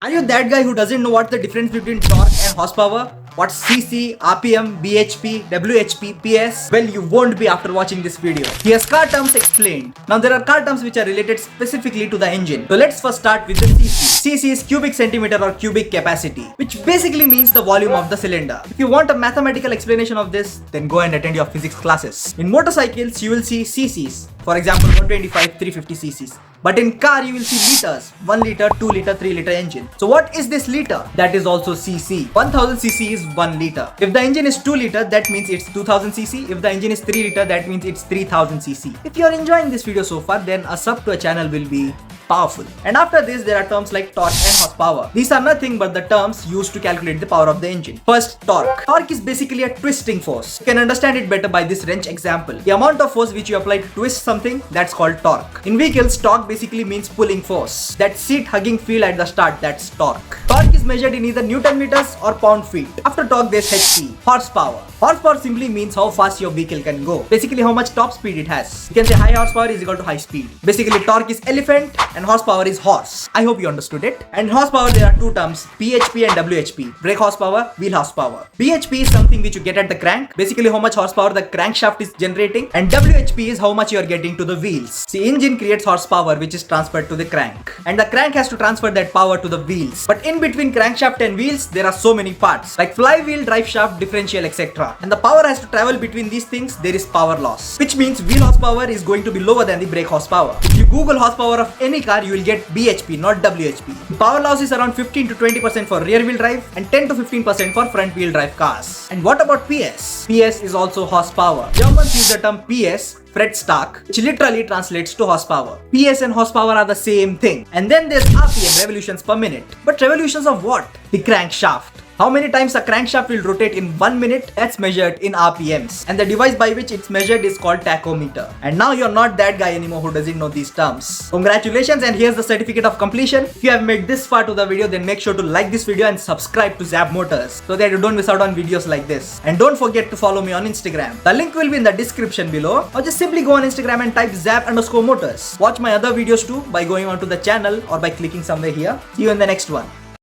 Are you that guy who doesn't know what's the difference between torque and horsepower? What's CC, RPM, BHP, WHP, PS? Well, you won't be after watching this video. Here's car terms explained. Now there are car terms which are related specifically to the engine. So let's first start with the CC. CC is cubic centimeter or cubic capacity, which basically means the volume of the cylinder. If you want a mathematical explanation of this, then go and attend your physics classes. In motorcycles, you will see CCs. For example, 125, 350 cc's. But in car, you will see liters. 1 liter, 2 liter, 3 liter engine. So what is this liter? That is also cc. 1000 cc is 1 liter. If the engine is 2 liter, that means it's 2000 cc. If the engine is 3 liter, that means it's 3000 cc. If you are enjoying this video so far, then a sub to a channel will be powerful. And after this, there are terms like torque and horsepower. These are nothing but the terms used to calculate the power of the engine. First, torque. Torque is basically a twisting force. You can understand it better by this wrench example. The amount of force which you apply to twist something, that's called torque. In vehicles, torque basically means pulling force. That seat hugging feel at the start, that's torque. Torque is measured in either Newton meters or pound feet. After torque, there's HP, horsepower. Horsepower simply means how fast your vehicle can go. Basically how much top speed it has. You can say high horsepower is equal to high speed. Basically torque is elephant and horsepower is horse. I hope you understood it. And horsepower, there are two terms, BHP and WHP. Brake horsepower, wheel horsepower. BHP is something which you get at the crank. Basically how much horsepower the crankshaft is generating. And WHP is how much you are getting to the wheels. See, engine creates horsepower which is transferred to the crank. And the crank has to transfer that power to the wheels. But in between crankshaft and wheels, there are so many parts like flywheel, drive shaft, differential, etc. And the power has to travel between these things, there is power loss. Which means wheel horsepower is going to be lower than the brake horsepower. If you Google horsepower of any car, you will get BHP, not WHP. The power loss is around 15 to 20% for rear wheel drive and 10 to 15% for front wheel drive cars. And what about PS? PS is also horsepower. Germans use the term PS, Fred-Stark, which literally translates to horsepower. PS and horsepower are the same thing. And then there's RPM, revolutions per minute. But revolutions of what? The crankshaft. How many times a crankshaft will rotate in 1 minute? That's measured in RPMs. And the device by which it's measured is called tachometer. And now you're not that guy anymore who doesn't know these terms. Congratulations, and here's the certificate of completion. If you have made this far to the video, then make sure to like this video and subscribe to Zab Motors so that you don't miss out on videos like this. And don't forget to follow me on Instagram. The link will be in the description below, or just simply go on Instagram and type Zab_Motors. Watch my other videos too by going onto the channel or by clicking somewhere here. See you in the next one.